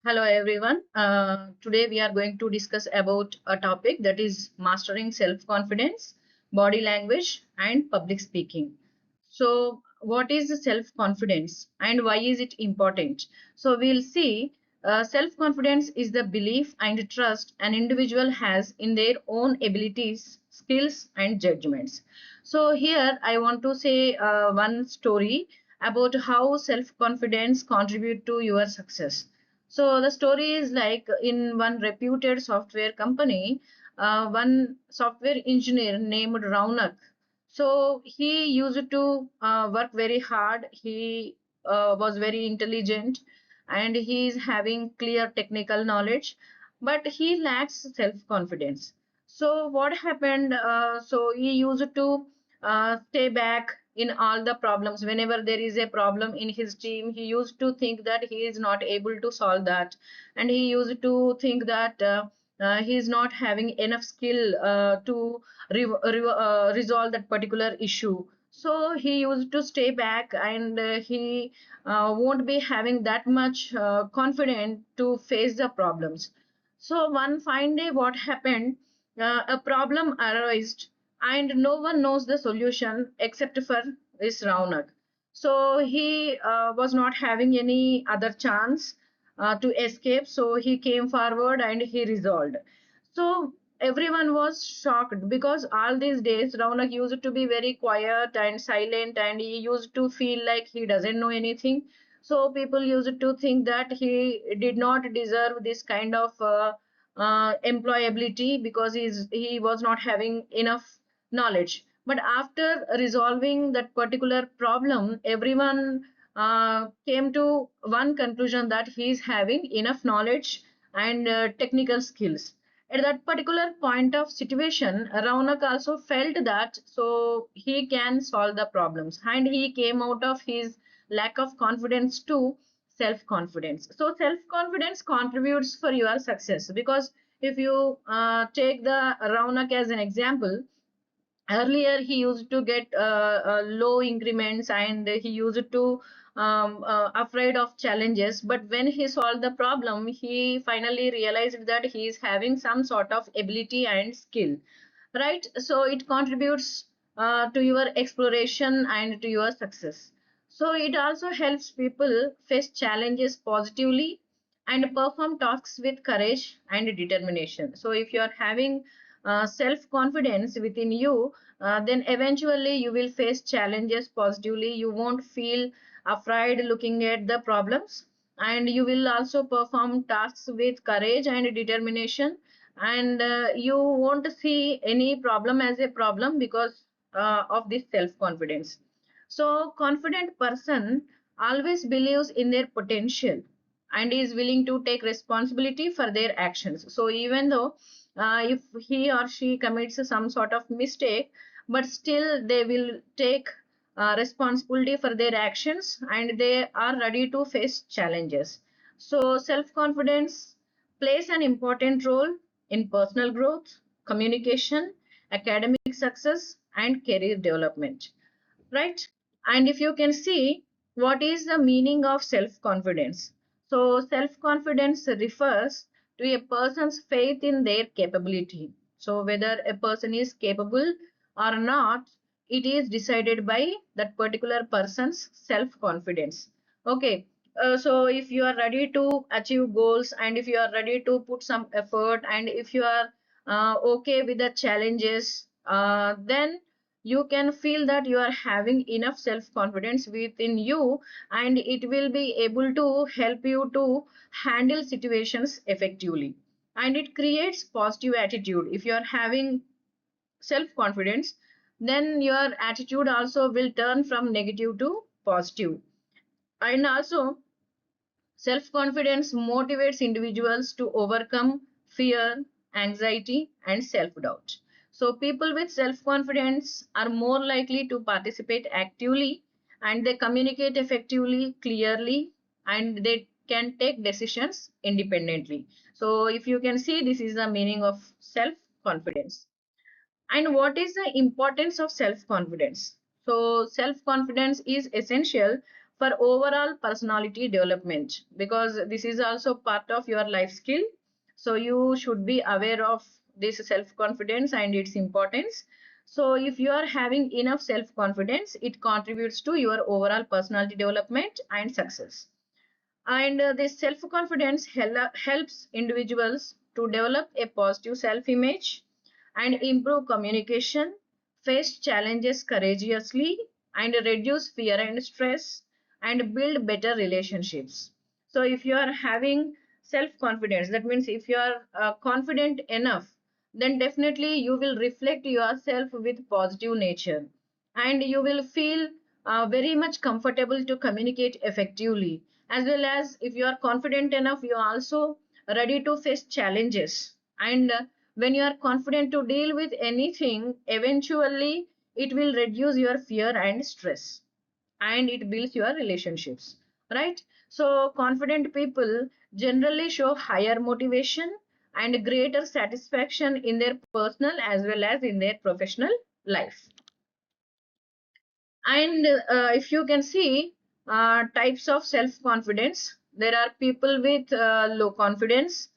Hello everyone. Today we are going to discuss about a topic that is mastering self-confidence, body language and public speaking. So what is the self-confidence and why is it important? So we'll see self-confidence is the belief and trust an individual has in their own abilities, skills and judgments. So here I want to say one story about how self-confidence contribute to your success. So the story is like in one reputed software company, one software engineer named Raunak. So he used to work very hard. He was very intelligent and he is having clear technical knowledge, but he lacks self-confidence. So what happened? So he used to stay back in all the problems. Whenever there is a problem in his team, he used to think that he is not able to solve that, and he used to think that he is not having enough skill to resolve that particular issue. So he used to stay back, and he won't be having that much confidence to face the problems. So one fine day, what happened? A problem arose, and no one knows the solution except for this Raunak. So he was not having any other chance to escape. So he came forward and he resolved. So everyone was shocked because all these days Raunak used to be very quiet and silent, and he used to feel like he doesn't know anything. So people used to think that he did not deserve this kind of employability because he was not having enough knowledge. But after resolving that particular problem, everyone came to one conclusion that he is having enough knowledge and technical skills. At that particular point of situation, Raunak also felt that so he can solve the problems, and he came out of his lack of confidence to self confidence. So self confidence contributes for your success, because if you take the Raunak as an example, earlier he used to get low increments, and he used to afraid of challenges. But when he solved the problem, he finally realized that he is having some sort of ability and skill, right? So it contributes to your exploration and to your success. So it also helps people face challenges positively and perform tasks with courage and determination. So if you are having self confidence within you, then eventually you will face challenges positively. You won't feel afraid looking at the problems, and you will also perform tasks with courage and determination, and you won't see any problem as a problem because of this self confidence. So confident person always believes in their potential and is willing to take responsibility for their actions. So even though if he or she commits some sort of mistake, but still they will take responsibility for their actions, and they are ready to face challenges. So self confidence plays an important role in personal growth, communication, academic success and career development, right? And if you can see, what is the meaning of self confidence? So self confidence refers to a person's faith in their capability. So whether a person is capable or not, it is decided by that particular person's self confidence. Okay. So if you are ready to achieve goals, and if you are ready to put some effort, and if you are okay with the challenges, then you can feel that you are having enough self confidence within you, and it will be able to help you to handle situations effectively, and it creates positive attitude. If you are having self confidence, then your attitude also will turn from negative to positive. And also, self confidence motivates individuals to overcome fear, anxiety, and self doubt. So, people with self confidence are more likely to participate actively, and they communicate effectively, clearly, and they can take decisions independently. So, if you can see, this is the meaning of self confidence. And what is the importance of self confidence? So, self confidence is essential for overall personality development, because this is also part of your life skill. So you should be aware of this self confidence and its importance. So if you are having enough self confidence, it contributes to your overall personality development and success. And this self confidence helps individuals to develop a positive self image and improve communication, face challenges courageously, and reduce fear and stress, and build better relationships. So if you are having self confidence, that means if you are confident enough, then definitely you will reflect yourself with positive nature, and you will feel very much comfortable to communicate effectively. As well as if you are confident enough, you are also ready to face challenges. And when you are confident to deal with anything, eventually it will reduce your fear and stress, and it builds your relationships, right? So confident people generally show higher motivation and greater satisfaction in their personal as well as in their professional life. And if you can see types of self confidence, there are people with low confidence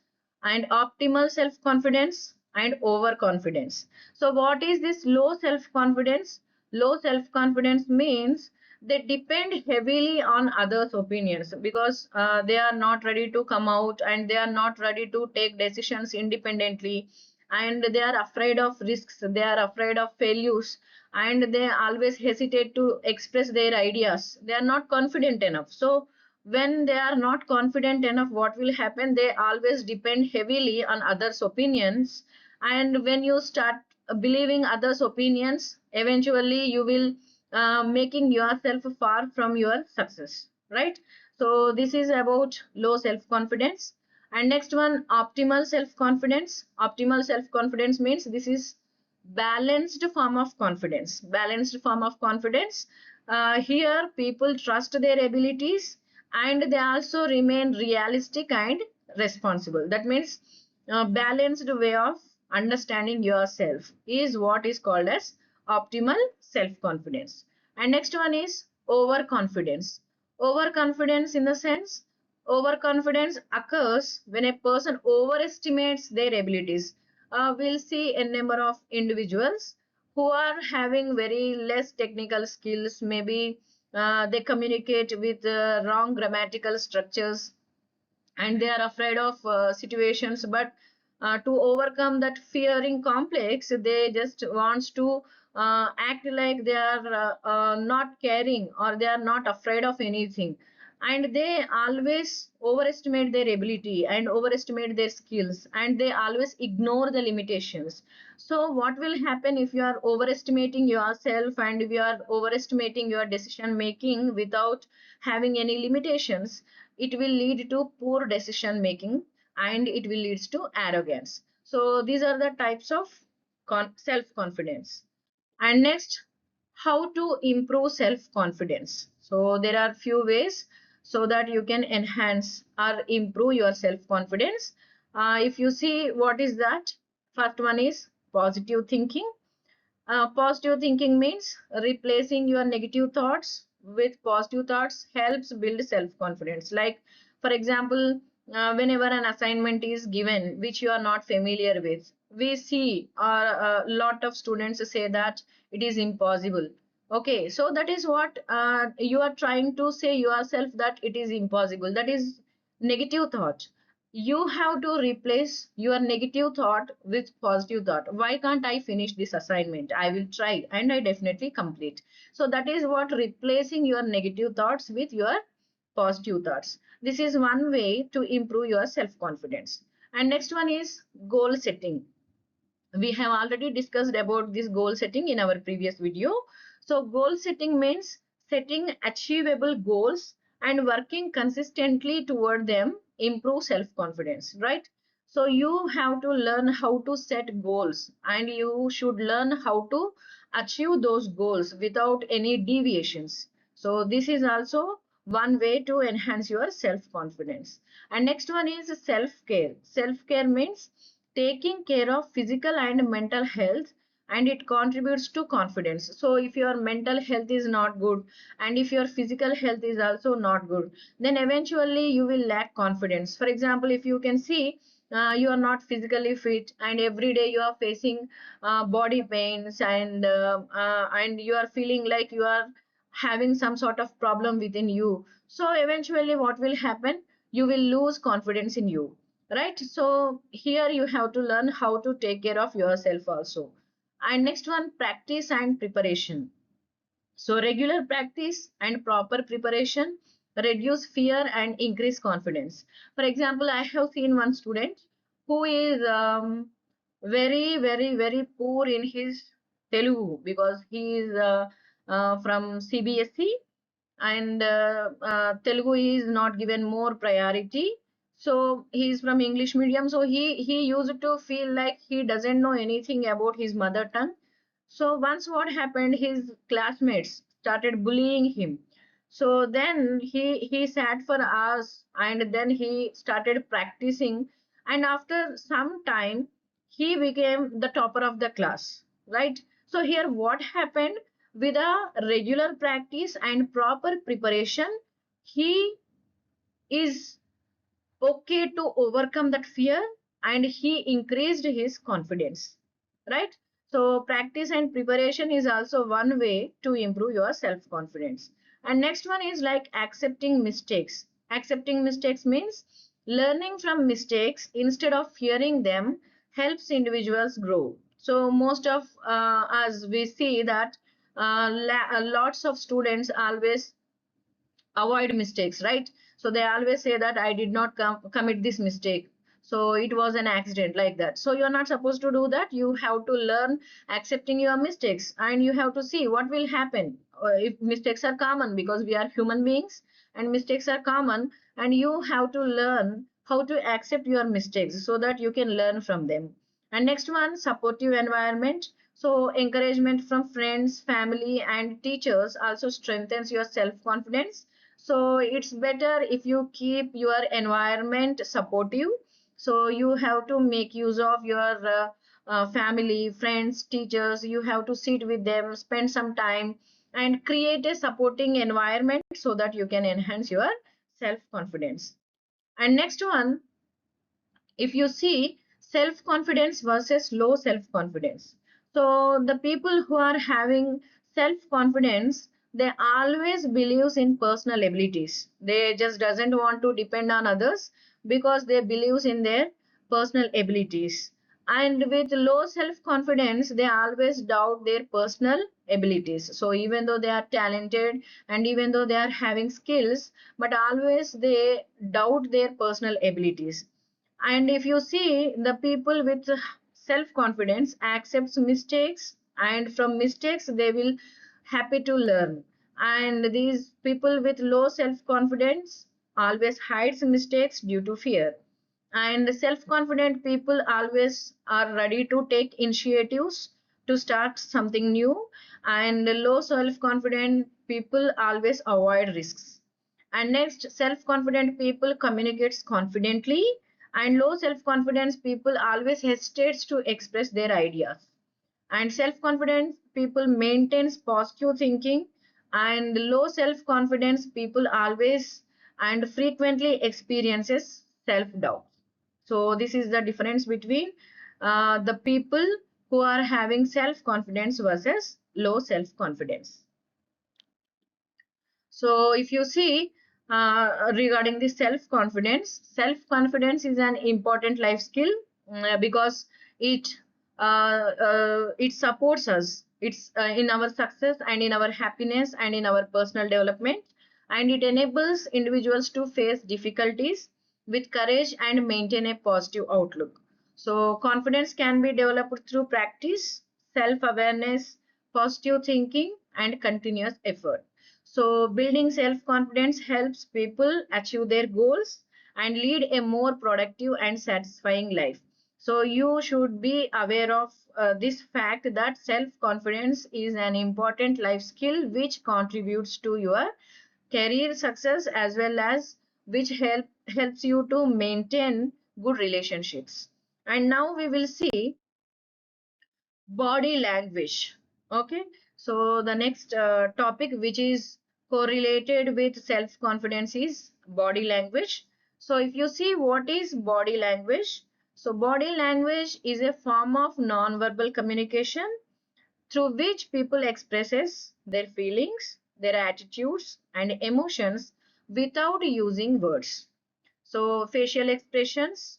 and optimal self confidence and overconfidence. So what is this low self confidence? Low self confidence means they depend heavily on others opinions, because they are not ready to come out, and they are not ready to take decisions independently, and they are afraid of risks, they are afraid of failures, and they always hesitate to express their ideas. They are not confident enough. So when they are not confident enough, what will happen? They always depend heavily on others opinions, and when you start believing others opinions, eventually you will making yourself far from your success, right? So this is about low self confidence. And next one, optimal self confidence. Optimal self confidence means this is balanced form of confidence. Balanced form of confidence, here people trust their abilities, and they also remain realistic and responsible. That means balanced way of understanding yourself is what is called as optimal self confidence. And next one is overconfidence. Overconfidence in the sense, overconfidence occurs when a person overestimates their abilities. We'll see a number of individuals who are having very less technical skills. Maybe they communicate with wrong grammatical structures, and they are afraid of situations, but to overcome that fearing complex, they just wants to act like they are not caring, or they are not afraid of anything, and they always overestimate their ability and overestimate their skills, and they always ignore the limitations. So what will happen if you are overestimating yourself, and if you are overestimating your decision making without having any limitations? It will lead to poor decision making, and it will lead to arrogance. So these are the types of self confidence. And next, how to improve self confidence. So there are few ways so that you can enhance or improve your self confidence. If you see, what is that? First one is positive thinking. Positive thinking means replacing your negative thoughts with positive thoughts helps build self-confidence. Like, for example, whenever an assignment is given which you are not familiar with, we see a lot of students say that it is impossible. Okay, so that is what you are trying to say yourself, that it is impossible. That is negative thought. You have to replace your negative thought with positive thought. Why can't I finish this assignment? I will try and I definitely complete. So that is what replacing your negative thoughts with your positive thoughts. This is one way to improve your self confidence. And next one is goal setting. We have already discussed about this goal setting in our previous video. So goal setting means setting achievable goals and working consistently toward them improve self confidence, right? So you have to learn how to set goals, and you should learn how to achieve those goals without any deviations. So this is also one way to enhance your self confidence. And next one is self care. Self care means taking care of physical and mental health and it contributes to confidence. So if your mental health is not good and if your physical health is also not good, then eventually you will lack confidence. For example, if you can see, you are not physically fit and every day you are facing body pains, and you are feeling like you are having some sort of problem within you, so eventually what will happen, you will lose confidence in you, right? So here you have to learn how to take care of yourself also. And next one, practice and preparation. So regular practice and proper preparation reduce fear and increase confidence. For example, I have seen one student who is very poor in his Telugu, because he is from CBSE, and Telugu is not given more priority. So he is from English medium. So he used to feel like he doesn't know anything about his mother tongue. So once what happened, his classmates started bullying him. So then he sat for hours and then he started practicing. And after some time, he became the topper of the class, right? So here what happened, with a regular practice and proper preparation, he is okay to overcome that fear and he increased his confidence, right? So practice and preparation is also one way to improve your self confidence. And next one is like accepting mistakes. Accepting mistakes means learning from mistakes instead of fearing them helps individuals grow. So most of us, we see that lots of students always avoid mistakes, right? So they always say that I did not commit this mistake, so it was an accident, like that. So you're not supposed to do that. You have to learn accepting your mistakes, and you have to see what will happen if mistakes are common, because we are human beings and mistakes are common, and you have to learn how to accept your mistakes so that you can learn from them. And next one, supportive environment. So encouragement from friends, family and teachers also strengthens your self confidence. So it's better if you keep your environment supportive. So you have to make use of your family, friends, teachers. You have to sit with them, spend some time, and create a supporting environment so that you can enhance your self confidence. And next one, if you see, self confidence versus low self confidence. So the people who are having self confidence, they always believes in personal abilities. They just doesn't want to depend on others because they believes in their personal abilities. And with low self confidence, they always doubt their personal abilities. So even though they are talented and even though they are having skills, but always they doubt their personal abilities. And if you see, the people with self confidence accepts mistakes, and from mistakes they will happy to learn. And these people with low self confidence always hides mistakes due to fear. And self confident people always are ready to take initiatives to start something new, and low self confident people always avoid risks. And next, self confident people communicates confidently, and low self confidence people always hesitates to express their ideas. And self confidence people maintains positive thinking, and low self confidence people always and frequently experiences self doubt. So this is the difference between the people who are having self confidence versus low self confidence. So if you see, regarding the self confidence is an important life skill, because it it supports us. It's in our success and in our happiness and in our personal development, and it enables individuals to face difficulties with courage and maintain a positive outlook. So confidence can be developed through practice, self awareness, positive thinking, and continuous effort. So, building self confidence helps people achieve their goals and lead a more productive and satisfying life. So, you should be aware of this fact that self confidence is an important life skill which contributes to your career success as well as which helps you to maintain good relationships. And now we will see body language. Okay, so the next topic which is correlated with self confidence is body language. So if you see what is body language, so body language is a form of non-verbal communication through which people expresses their feelings, their attitudes and emotions without using words. So facial expressions,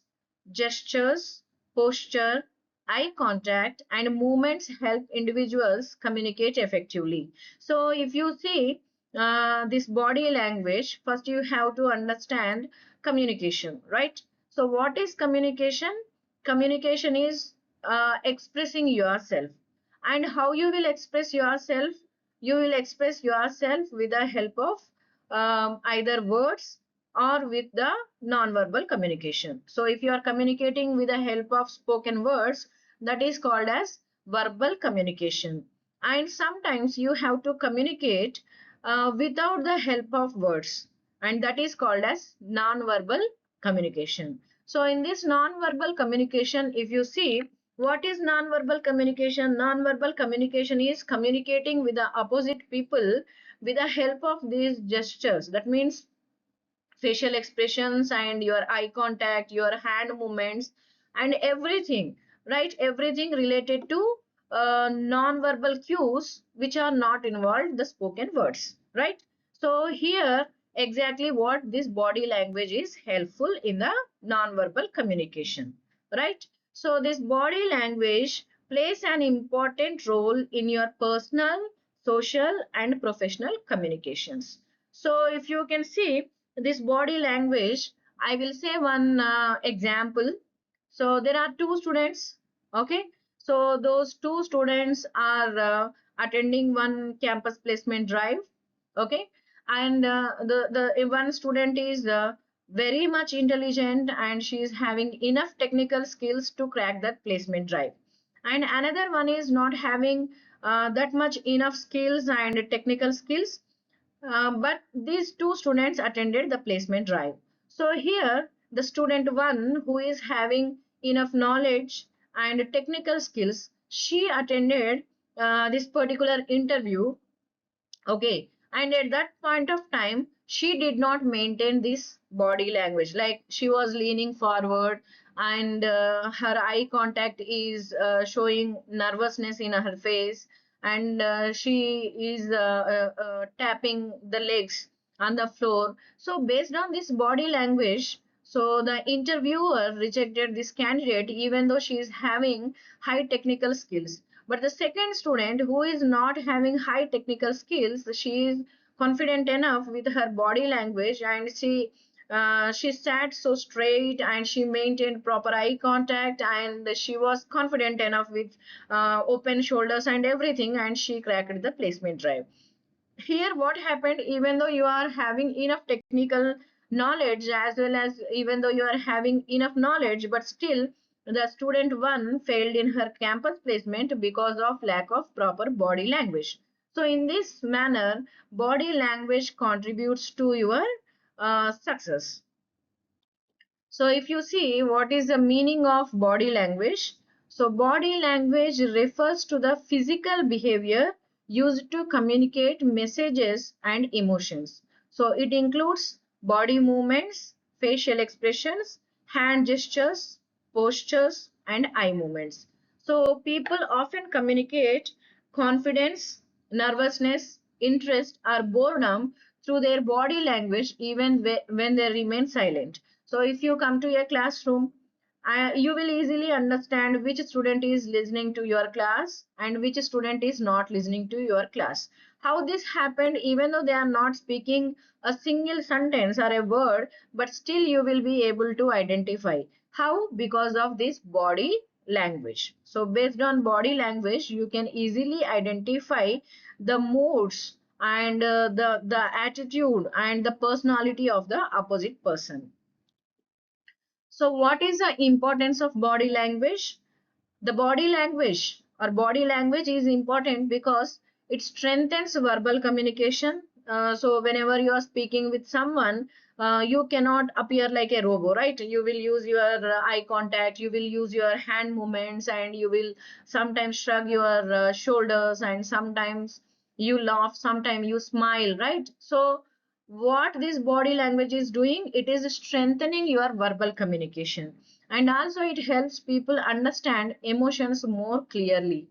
gestures, posture, eye contact, and movements help individuals communicate effectively. So if you see this body language, first you have to understand communication, right? So what is communication? Communication is expressing yourself. And how you will express yourself? You will express yourself with the help of either words or with the non-verbal communication. So if you are communicating with the help of spoken words, that is called as verbal communication. And sometimes you have to communicate without the help of words, and that is called as non-verbal communication. So in this non-verbal communication, if you see what is non-verbal communication, non-verbal communication is communicating with the opposite people with the help of these gestures. That means facial expressions and your eye contact, your hand movements, and everything, right? Everything related to non-verbal cues which are not involved the spoken words, right? So here exactly what this body language is helpful in the non-verbal communication, right? So this body language plays an important role in your personal, social, and professional communications. So if you can see this body language, I will say one example. So there are two students, okay? So those two students are attending one campus placement drive, okay? And the one student is very much intelligent and she is having enough technical skills to crack that placement drive. And another one is not having that much enough skills and technical skills, but these two students attended the placement drive. So here, the student one who is having enough knowledge and technical skills, she attended this particular interview. Okay. And at that point of time, she did not maintain this body language. Like she was leaning forward and her eye contact is showing nervousness in her face. And she is tapping the legs on the floor. So based on this body language, so the interviewer rejected this candidate even though she is having high technical skills. But the second student who is not having high technical skills, she is confident enough with her body language and she sat so straight and she maintained proper eye contact and she was confident enough with open shoulders and everything, and she cracked the placement drive. Here what happened, even though you are having enough technical knowledge as well as even though you are having enough knowledge, but still the student one failed in her campus placement because of lack of proper body language. So in this manner body language contributes to your success. So if you see what is the meaning of body language, so body language refers to the physical behavior used to communicate messages and emotions. So it includes body movements, facial expressions, hand gestures, postures, and eye movements. So people often communicate confidence, nervousness, interest, or boredom through their body language even when they remain silent. So if you come to a classroom, you will easily understand which student is listening to your class and which student is not listening to your class. How this happened, even though they are not speaking a single sentence or a word, but still you will be able to identify. How? Because of this body language. So based on body language, you can easily identify the moods and the attitude and the personality of the opposite person. So what is the importance of body language? The body language or body language is important because it strengthens verbal communication, So whenever you are speaking with someone, you cannot appear like a robot, right? You will use your eye contact, you will use your hand movements, and you will sometimes shrug your shoulders, and sometimes you laugh, sometimes you smile, right? So what this body language is doing, it is strengthening your verbal communication, and also it helps people understand emotions more clearly.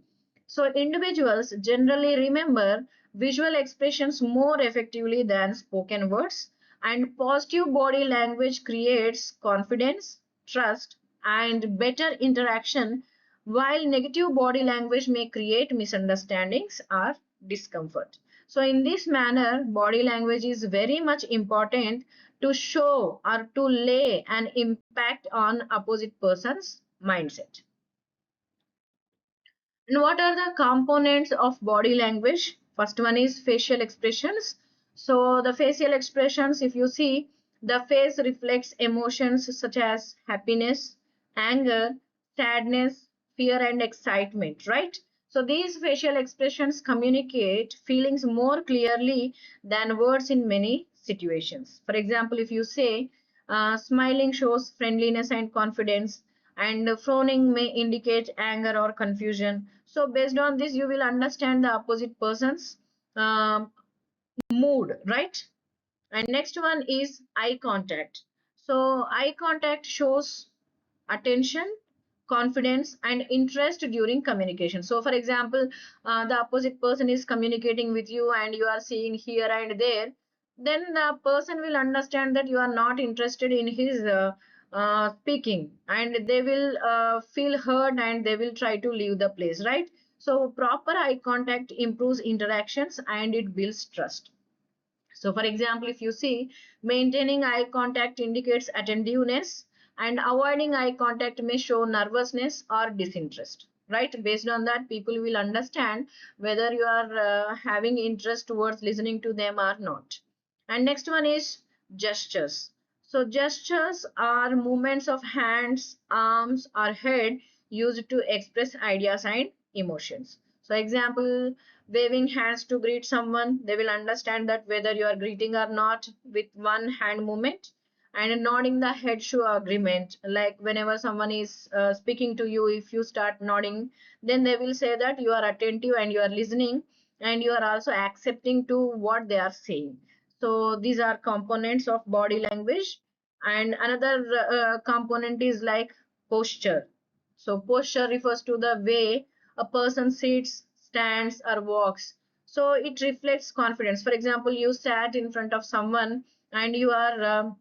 So individuals generally remember visual expressions more effectively than spoken words, and positive body language creates confidence, trust, and better interaction, while negative body language may create misunderstandings or discomfort. So in this manner, body language is very much important to show or to lay an impact on opposite person's mindset. And what are the components of body language? First one is facial expressions. So the facial expressions, if you see, the face reflects emotions such as happiness, anger, sadness, fear, and excitement, right? So these facial expressions communicate feelings more clearly than words in many situations. For example, if you say, smiling shows friendliness and confidence, and frowning may indicate anger or confusion. So based on this, you will understand the opposite person's um, mood, right? And next one is eye contact. So eye contact shows attention, confidence, and interest during communication. So for example, the opposite person is communicating with you and you are seeing here and there, then the person will understand that you are not interested in his speaking, and they will feel hurt and they will try to leave the place, right? So proper eye contact improves interactions and it builds trust. So, for example, if you see, maintaining eye contact indicates attentiveness, and avoiding eye contact may show nervousness or disinterest. Right? Based on that, people will understand whether you are having interest towards listening to them or not. And next one is gestures. So, gestures are movements of hands, arms, or head used to express ideas and emotions. So, example, waving hands to greet someone, they will understand that whether you are greeting or not with one hand movement. And nodding the head show agreement, like whenever someone is speaking to you, if you start nodding, then they will say that you are attentive and you are listening, and you are also accepting to what they are saying. So these are components of body language. And another component is like posture. So posture refers to the way a person sits, stands, or walks. So it reflects confidence. For example, you sat in front of someone and you are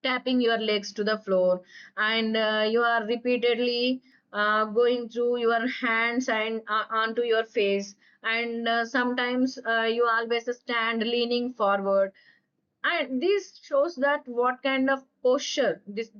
tapping your legs to the floor, and you are repeatedly going through your hands and onto your face, and sometimes you always stand leaning forward, and this shows that what kind of posture this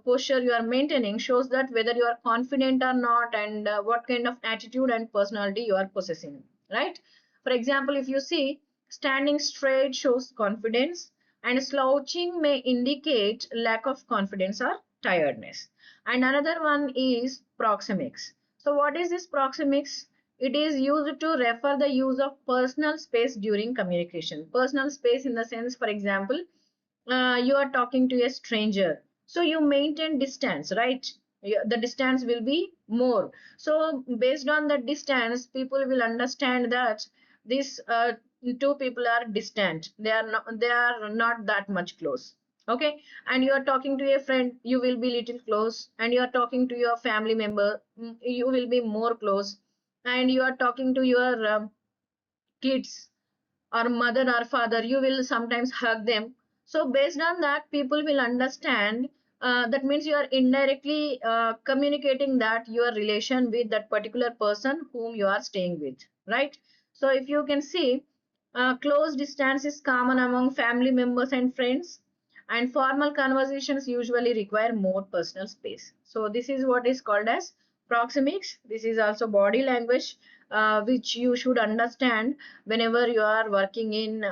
posture you are maintaining shows that whether you are confident or not, and what kind of attitude and personality you are possessing, right? For example, if you see, standing straight shows confidence, and slouching may indicate lack of confidence or tiredness. And another one is proxemics. So what is this proxemics? It is used to refer the use of personal space during communication. Personal space in the sense, for example, you are talking to a stranger. So you maintain distance, right? The distance will be more. So based on the distance, people will understand that these two people are distant. They are not that much close. Okay. And you are talking to a friend, you will be little close. And you are talking to your family member, you will be more close. And you are talking to your kids or mother or father, you will sometimes hug them. So based on that, people will understand, that means you are indirectly communicating that your relation with that particular person whom you are staying with, right? So if you can see, close distance is common among family members and friends, and formal conversations usually require more personal space. So this is what is called as proxemics. This is also body language, which you should understand whenever you are working in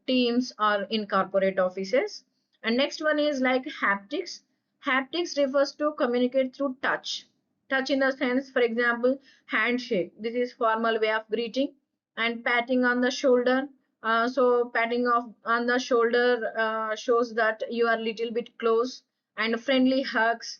teams or in corporate offices. And next one is like haptics. Haptics refers to communicate through touch. Touch in the sense, for example, handshake. This is formal way of greeting, and patting on the shoulder So patting off on the shoulder shows that you are little bit close, and friendly hugs.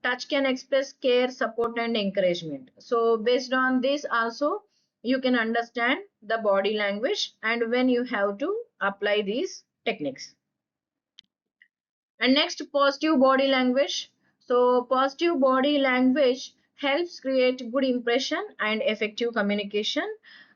Touch can express care, support, and encouragement. So based on this also, you can understand the body language and when you have to apply these techniques. And next, positive body language. So positive body language helps create good impression and effective communication.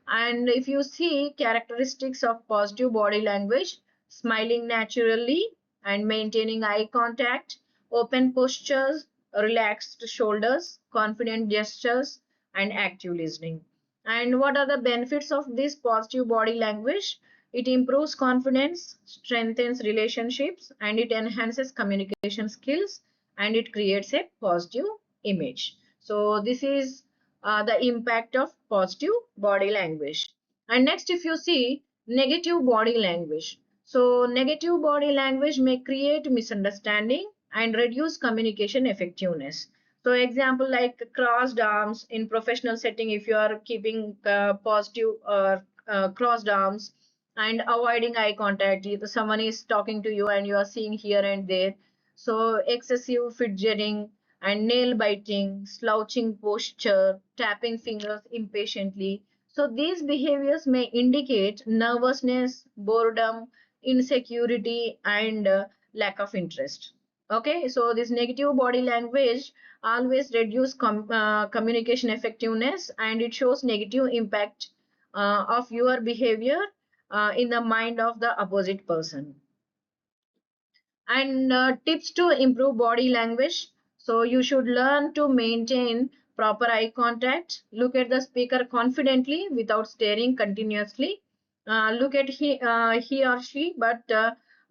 And if you see characteristics of positive body language, smiling naturally and maintaining eye contact, open postures, relaxed shoulders, confident gestures, and active listening. And what are the benefits of this positive body language? It improves confidence, strengthens relationships, and it enhances communication skills, and it creates a positive image. So this is the impact of positive body language. And next, if you see negative body language. So negative body language may create misunderstanding and reduce communication effectiveness. So example like crossed arms in professional setting, if you are keeping positive or crossed arms and avoiding eye contact, if someone is talking to you and you are seeing here and there. So excessive fidgeting and nail biting, slouching posture, tapping fingers impatiently. So these behaviors may indicate nervousness, boredom, insecurity, and lack of interest. Okay, so this negative body language always reduce communication effectiveness, and it shows negative impact of your behavior in the mind of the opposite person. And tips to improve body language. So you should learn to maintain proper eye contact. Look at the speaker confidently without staring continuously. Look at he or she, but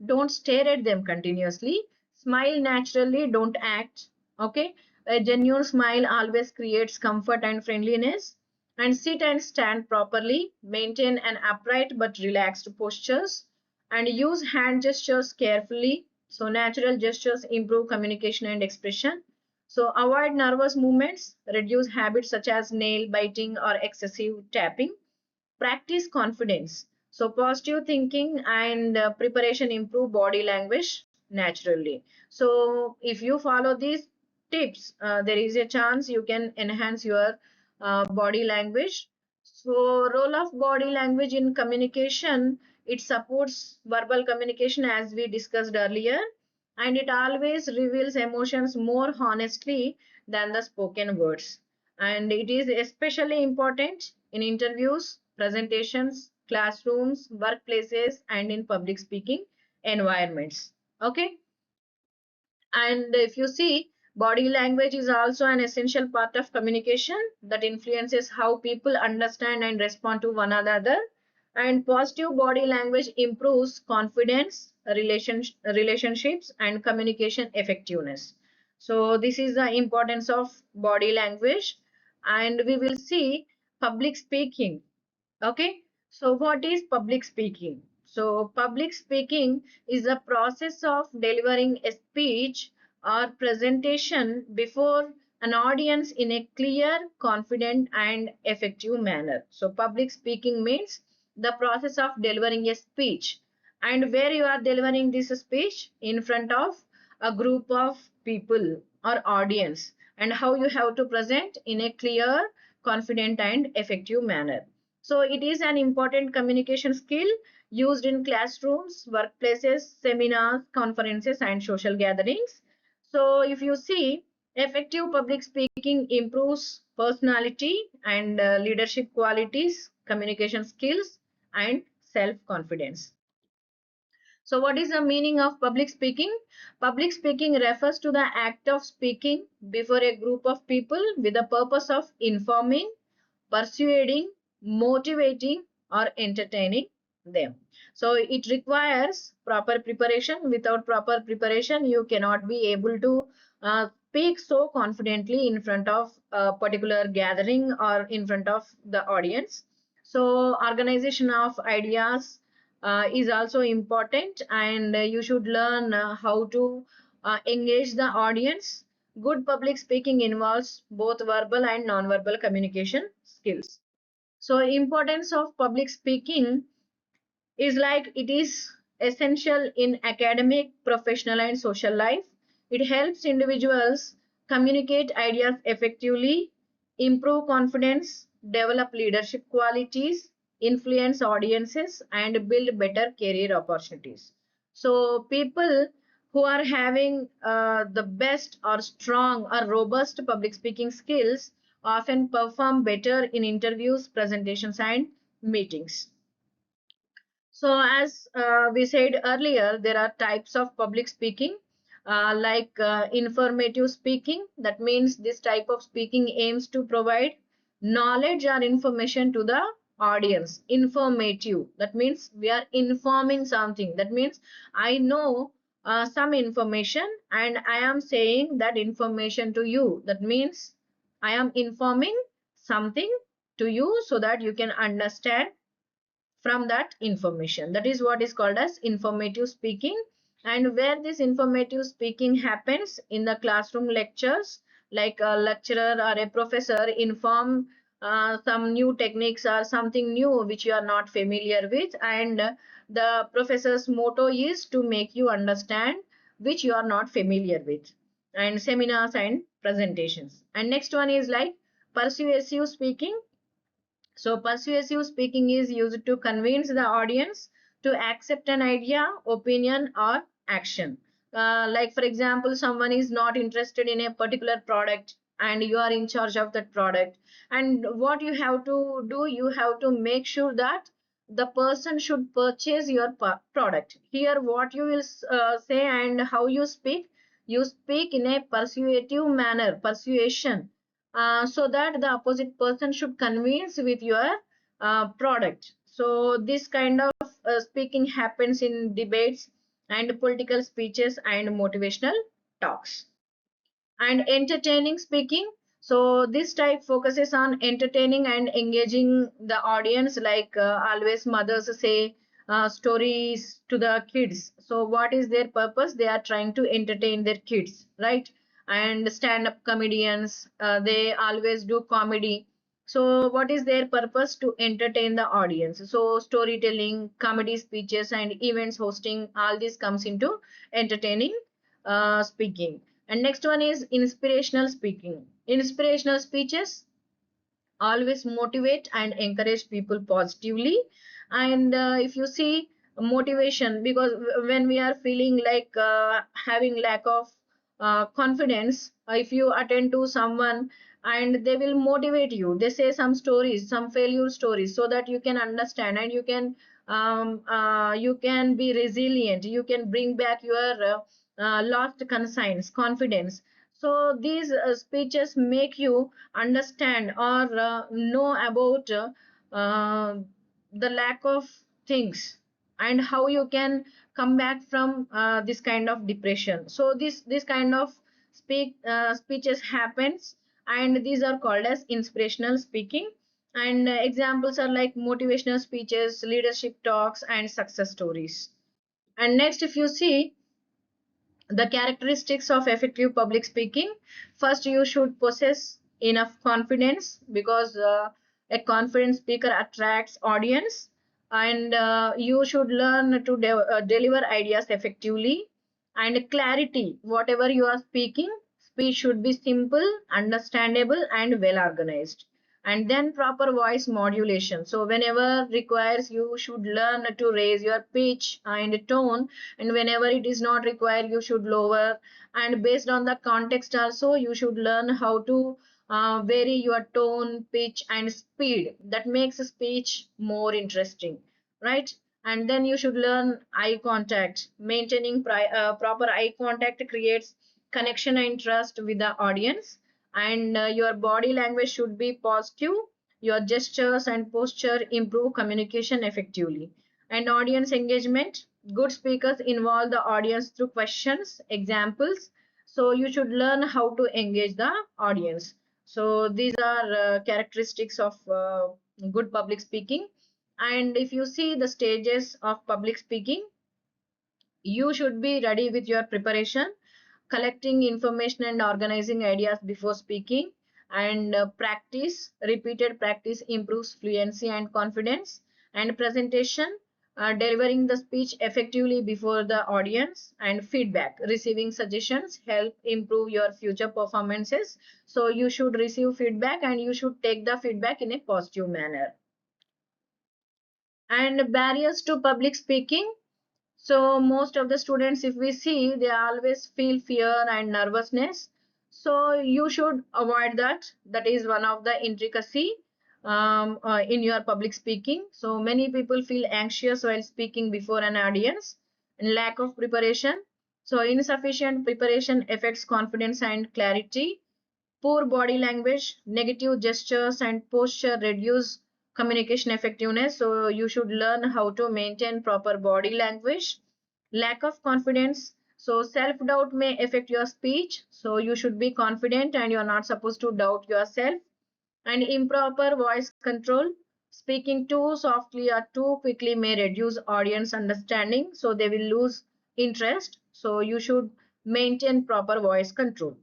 don't stare at them continuously. Smile naturally, don't act. Okay, a genuine smile always creates comfort and friendliness. And sit and stand properly. Maintain an upright but relaxed postures, and use hand gestures carefully. So natural gestures improve communication and expression. So avoid nervous movements, reduce habits such as nail biting or excessive tapping. Practice confidence. So positive thinking and preparation improve body language naturally. So if you follow these tips, there is a chance you can enhance your body language. So role of body language in communication, it supports verbal communication as we discussed earlier, and it always reveals emotions more honestly than the spoken words. And it is especially important in interviews, presentations, classrooms, workplaces, and in public speaking environments. Okay, and if you see, body language is also an essential part of communication that influences how people understand and respond to one another. And positive body language improves confidence, relationships, and communication effectiveness. So, this is the importance of body language. And we will see public speaking. Okay, so what is public speaking? So, public speaking is the process of delivering a speech or presentation before an audience in a clear, confident, and effective manner. So, public speaking means the process of delivering a speech, and where you are delivering this speech in front of a group of people or audience, and how you have to present in a clear, confident, and effective manner. So it is an important communication skill used in classrooms, workplaces, seminars, conferences, and social gatherings. So if you see, effective public speaking improves personality and leadership qualities, communication skills, and self-confidence. So what is the meaning of public speaking? Public speaking refers to the act of speaking before a group of people with the purpose of informing, persuading, motivating, or entertaining them. So it requires proper preparation. Without proper preparation, you cannot be able to speak so confidently in front of a particular gathering or in front of the audience. So organization of ideas is also important, and you should learn how to engage the audience. Good public speaking involves both verbal and non-verbal communication skills. So importance of public speaking, is like it is essential in academic, professional, and social life. It helps individuals communicate ideas effectively, improve confidence, develop leadership qualities, influence audiences, and build better career opportunities. So, people who are having the best or strong or robust public speaking skills often perform better in interviews, presentations, and meetings. So, as we said earlier, there are types of public speaking, like informative speaking. That means this type of speaking aims to provide knowledge or information to the audience. Informative. That means we are informing something. That means I know some information and I am saying that information to you. That means I am informing something to you so that you can understand from that information. That is what is called as informative speaking. And where this informative speaking happens in the classroom lectures, like a lecturer or a professor inform some new techniques or something new which you are not familiar with, and the professor's motto is to make you understand which you are not familiar with, and seminars and presentations. And next one is like persuasive speaking. So, persuasive speaking is used to convince the audience to accept an idea, opinion, or action. Like, for example, someone is not interested in a particular product and you are in charge of that product. And what you have to do, you have to make sure that the person should purchase your product. Here, what you will say and how you speak in a persuasive manner, persuasion, so that the opposite person should convince with your product. So this kind of speaking happens in debates and political speeches and motivational talks. And entertaining speaking, so this type focuses on entertaining and engaging the audience, like always mothers say stories to the kids. So what is their purpose? They are trying to entertain their kids, right? And stand up comedians, they always do comedy. So what is their purpose? To entertain the audience. So storytelling, comedy speeches, and events hosting, all this comes into entertaining speaking. And next one is inspirational speaking. Inspirational speeches always motivate and encourage people positively. And if you see motivation, because when we are feeling like having lack of confidence, if you attend to someone and they will motivate you, they say some stories, some failure stories, so that you can understand and you can be resilient, you can bring back your lost conscience, confidence. So these speeches make you understand or know about the lack of things and how you can come back from this kind of depression. So this kind of speeches happens, and these are called as inspirational speaking. And examples are like motivational speeches, leadership talks, and success stories. And next, if you see the characteristics of effective public speaking, first you should possess enough confidence, because a confident speaker attracts audience. And you should learn to deliver ideas effectively. And clarity, whatever you are speaking, speech should be simple, understandable, and well organized. And then proper voice modulation, so whenever requires you should learn to raise your pitch and tone, and whenever it is not required you should lower. And based on the context also, you should learn how to vary your tone, pitch, and speed. That makes a speech more interesting, right? And then you should learn eye contact. Maintaining proper eye contact creates connection and trust with the audience. And your body language should be positive. Your gestures and posture improve communication effectively. And audience engagement, good speakers involve the audience through questions, examples. So you should learn how to engage the audience. So these are characteristics of good public speaking. And if you see the stages of public speaking, you should be ready with your preparation, collecting information and organizing ideas before speaking. And practice, repeated practice improves fluency and confidence. And presentation, delivering the speech effectively before the audience, and feedback. Receiving suggestions help improve your future performances. So you should receive feedback and you should take the feedback in a positive manner. And barriers to public speaking. So most of the students, if we see, they always feel fear and nervousness. So you should avoid that. That is one of the intricacy in your public speaking. So many people feel anxious while speaking before an audience, and lack of preparation. So insufficient preparation affects confidence and clarity. Poor body language, negative gestures, and posture reduce communication effectiveness. So you should learn how to maintain proper body language. Lack of confidence. So self-doubt may affect your speech. So you should be confident and you're not supposed to doubt yourself. And improper voice control. Speaking too softly or too quickly may reduce audience understanding. So they will lose interest. So you should maintain proper voice control.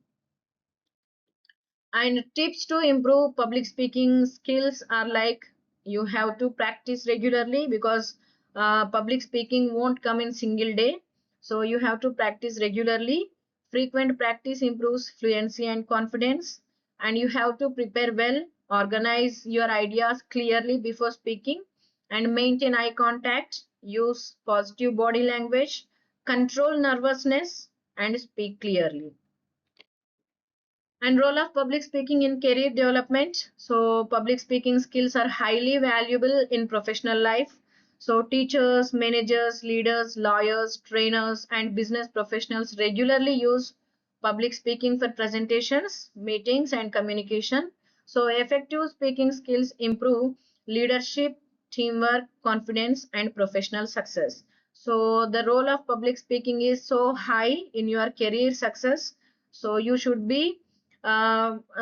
And tips to improve public speaking skills are like, you have to practice regularly, because public speaking won't come in single day. So you have to practice regularly. Frequent practice improves fluency and confidence. And you have to prepare well, organize your ideas clearly before speaking, and maintain eye contact, use positive body language, control nervousness, and speak clearly. And role of public speaking in career development. So public speaking skills are highly valuable in professional life. So teachers, managers, leaders, lawyers, trainers, and business professionals regularly use public speaking for presentations, meetings, and communication. So effective speaking skills improve leadership, teamwork, confidence, and professional success. So the role of public speaking is so high in your career success. So you should be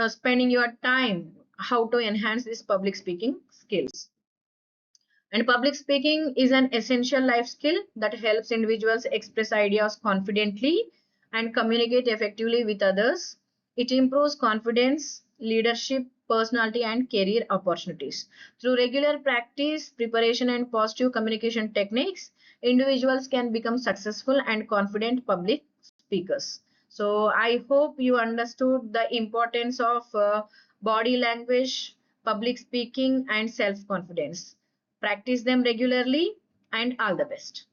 spending your time how to enhance this public speaking skills. And public speaking is an essential life skill that helps individuals express ideas confidently and communicate effectively with others. It improves confidence, leadership, personality, and career opportunities. Through regular practice, preparation, and positive communication techniques, individuals can become successful and confident public speakers. So, I hope you understood the importance of body language, public speaking, and self confidence. Practice them regularly, and all the best.